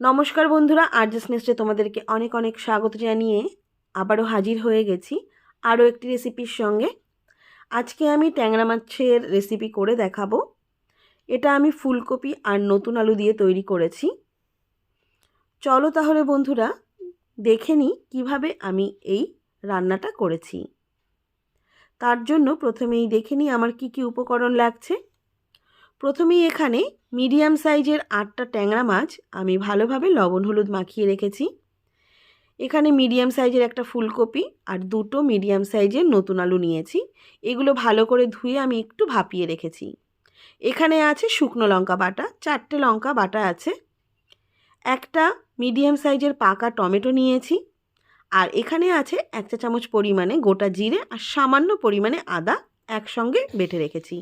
নমস্কার বন্ধুরা, আরজেস নেস্টে তোমাদেরকে অনেক অনেক স্বাগত জানিয়ে আবারও হাজির হয়ে গেছি আরও একটি রেসিপির সঙ্গে। আজকে আমি ট্যাংরা মাছের রেসিপি করে দেখাবো। এটা আমি ফুলকপি আর নতুন আলু দিয়ে তৈরি করেছি। চলো তাহলে বন্ধুরা দেখে নিই কীভাবে আমি এই রান্নাটা করেছি। তার জন্য প্রথমেই দেখে নিই আমার কি কি উপকরণ লাগছে। প্রথমেই এখানে মিডিয়াম সাইজের 8টা ট্যাংরা মাছ আমি ভালোভাবে লবণ হলুদ মাখিয়ে রেখেছি। এখানে মিডিয়াম সাইজের একটা ফুলকপি আর দুটো মিডিয়াম সাইজের নতুন আলু নিয়েছি। এগুলো ভালো করে ধুয়ে আমি একটু ভাপিয়ে রেখেছি। এখানে আছে শুকনো লঙ্কা বাটা, 4টে লঙ্কা বাটা আছে। একটা মিডিয়াম সাইজের পাকা টমেটো নিয়েছি। আর এখানে আছে 1 চা চামচ পরিমাণে গোটা জিরে আর সামান্য পরিমাণে আদা একসঙ্গে বেটে রেখেছি।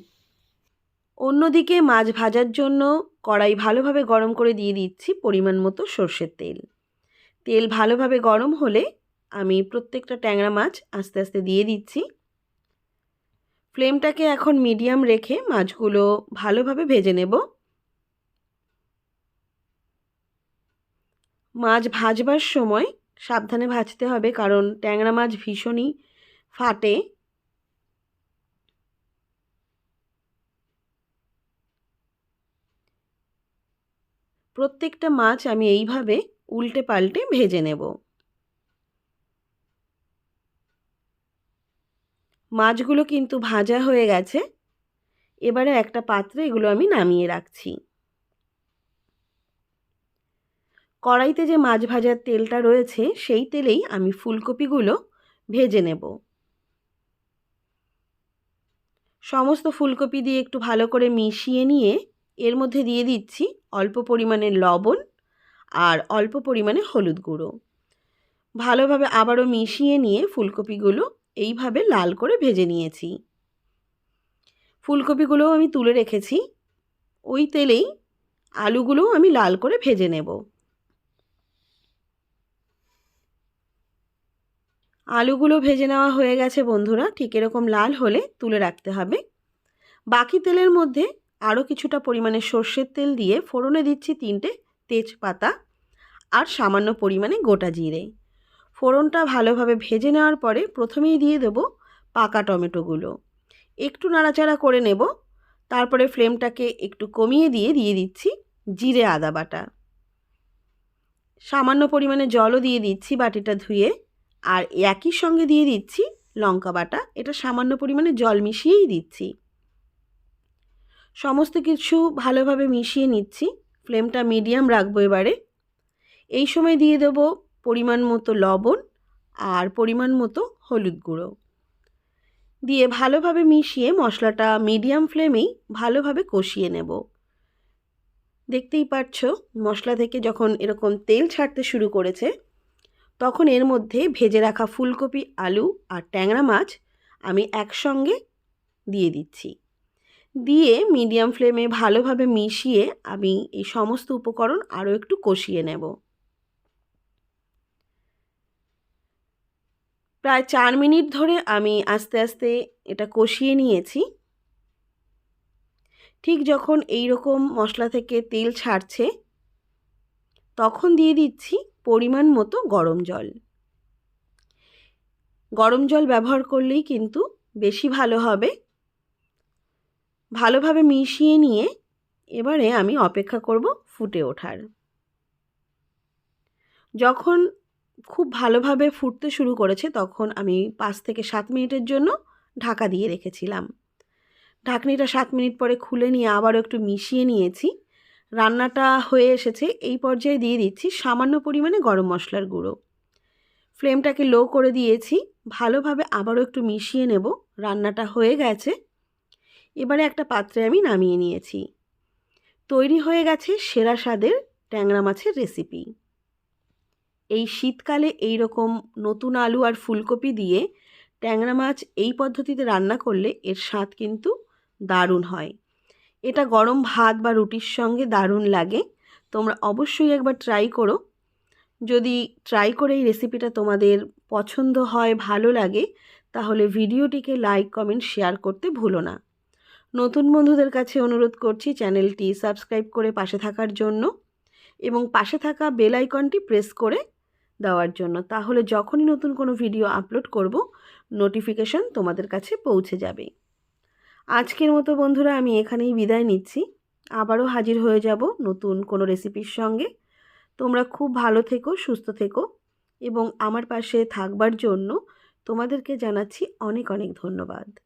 অন্যদিকে মাছ ভাজার জন্য কড়াই ভালোভাবে গরম করে দিয়ে দিচ্ছি পরিমাণ মতো সর্ষের তেল। তেল ভালোভাবে গরম হলে আমি প্রত্যেকটা ট্যাংরা মাছ আস্তে আস্তে দিয়ে দিচ্ছি। ফ্লেমটাকে এখন মিডিয়াম রেখে মাছগুলো ভালোভাবে ভেজে নেব। মাছ ভাজবার সময় সাবধানে ভাজতে হবে, কারণ ট্যাংরা মাছ ভীষণই ফাটে। প্রত্যেকটা মাছ আমি এইভাবে উল্টে পাল্টে ভেজে নেব। মাছগুলো কিন্তু ভাজা হয়ে গেছে। এবারে একটা পাত্রে এগুলো আমি নামিয়ে রাখছি। কড়াইতে যে মাছ ভাজার তেলটা রয়েছে সেই তেলেই আমি ফুলকপিগুলো ভেজে নেব। সমস্ত ফুলকপি দিয়ে একটু ভালো করে মিশিয়ে নিয়ে এর মধ্যে দিয়ে দিচ্ছি অল্প পরিমাণে লবণ আর অল্প পরিমাণে হলুদ গুঁড়ো। ভালোভাবে আবারও মিশিয়ে নিয়ে ফুলকপিগুলো এইভাবে লাল করে ভেজে নিয়েছি। ফুলকপিগুলোও আমি তুলে রেখেছি। ওই তেলেই আলুগুলোও আমি লাল করে ভেজে নেব। আলুগুলো ভেজে নেওয়া হয়ে গেছে বন্ধুরা। ঠিক এরকম লাল হলে তুলে রাখতে হবে। বাকি তেলের মধ্যে আরও কিছুটা পরিমাণে সর্ষের তেল দিয়ে ফোড়নে দিচ্ছি 3টে তেজপাতা আর সামান্য পরিমাণে গোটা জিরে। ফোড়নটা ভালোভাবে ভেজে নেওয়ার পরে প্রথমেই দিয়ে দেব পাকা টমেটোগুলো। একটু নাড়াচাড়া করে নেব। তারপরে ফ্লেমটাকে একটু কমিয়ে দিয়ে দিচ্ছি জিরে আদা বাটা। সামান্য পরিমাণে জলও দিয়ে দিচ্ছি বাটিটা ধুয়ে। আর একই সঙ্গে দিয়ে দিচ্ছি লঙ্কা বাটা। এটা সামান্য পরিমাণে জল মিশিয়েই দিচ্ছি। সমস্ত কিছু ভালোভাবে মিশিয়ে নিচ্ছি। ফ্লেমটা মিডিয়াম রাখবো এবারে। এই সময় দিয়ে দেব পরিমাণ মতো লবণ আর পরিমাণ মতো হলুদ গুঁড়ো দিয়ে ভালোভাবে মিশিয়ে মশলাটা মিডিয়াম ফ্লেমেই ভালোভাবে কষিয়ে নেব। দেখতেই পাচ্ছ মশলা থেকে যখন এরকম তেল ছাড়তে শুরু করেছে তখন এর মধ্যে ভেজে রাখা ফুলকপি, আলু আর ট্যাংরা মাছ আমি একসঙ্গে দিয়ে দিচ্ছি। দিয়ে মিডিয়াম ফ্লেমে ভালোভাবে মিশিয়ে আমি এই সমস্ত উপকরণ আরও একটু কষিয়ে নেব। প্রায় 4 মিনিট ধরে আমি আস্তে আস্তে এটা কষিয়ে নিয়েছি। ঠিক যখন এই রকম মশলা থেকে তেল ছাড়ছে তখন দিয়ে দিচ্ছি পরিমাণ মতো গরম জল। গরম জল ব্যবহার করলেই কিন্তু বেশি ভালো হবে। ভালোভাবে মিশিয়ে নিয়ে এবারে আমি অপেক্ষা করব ফুটে ওঠার। যখন খুব ভালোভাবে ফুটতে শুরু করেছে তখন আমি 5 থেকে 7 মিনিটের জন্য ঢাকা দিয়ে রেখেছিলাম। ঢাকনিটা 7 মিনিট পরে খুলে নিয়ে আবারও একটু মিশিয়ে নিয়েছি। রান্নাটা হয়ে এসেছে। এই পর্যায়ে দিয়ে দিচ্ছি সামান্য পরিমাণে গরম মশলার গুঁড়ো। ফ্লেমটাকে লো করে দিয়েছি। ভালোভাবে আবারও একটু মিশিয়ে নেব। রান্নাটা হয়ে গেছে। এবারে একটা পাত্রে আমি নামিয়ে নিয়েছি। তৈরি হয়ে গেছে সেরা স্বাদের ট্যাংরা মাছের রেসিপি। এই শীতকালে এই রকম নতুন আলু আর ফুলকপি দিয়ে ট্যাংরা মাছ এই পদ্ধতিতে রান্না করলে এর স্বাদ কিন্তু দারুণ হয়। এটা গরম ভাত বা রুটির সঙ্গে দারুণ লাগে। তোমরা অবশ্যই একবার ট্রাই করো। যদি ট্রাই করে এই রেসিপিটা তোমাদের পছন্দ হয়, ভালো লাগে, তাহলে ভিডিওটিকে লাইক, কমেন্ট, শেয়ার করতে ভুলো না। নতুন বন্ধুদের কাছে অনুরোধ করছি চ্যানেলটি সাবস্ক্রাইব করে পাশে থাকার জন্য। এবং পাশে থাকা বেল আইকনটি প্রেস করে দেওয়ার জন্য। তাহলে যখনই নতুন কোনো ভিডিও আপলোড করব, নোটিফিকেশন তোমাদের কাছে পৌঁছে যাবে। আজকের মতো বন্ধুরা আমি এখানেই বিদায় নিচ্ছি। আবারও হাজির হয়ে যাব নতুন কোনো রেসিপির সঙ্গে। তোমরা খুব ভালো থেকো, সুস্থ থেকো এবং আমার পাশে থাকবার জন্য তোমাদেরকে জানাচ্ছি অনেক অনেক ধন্যবাদ।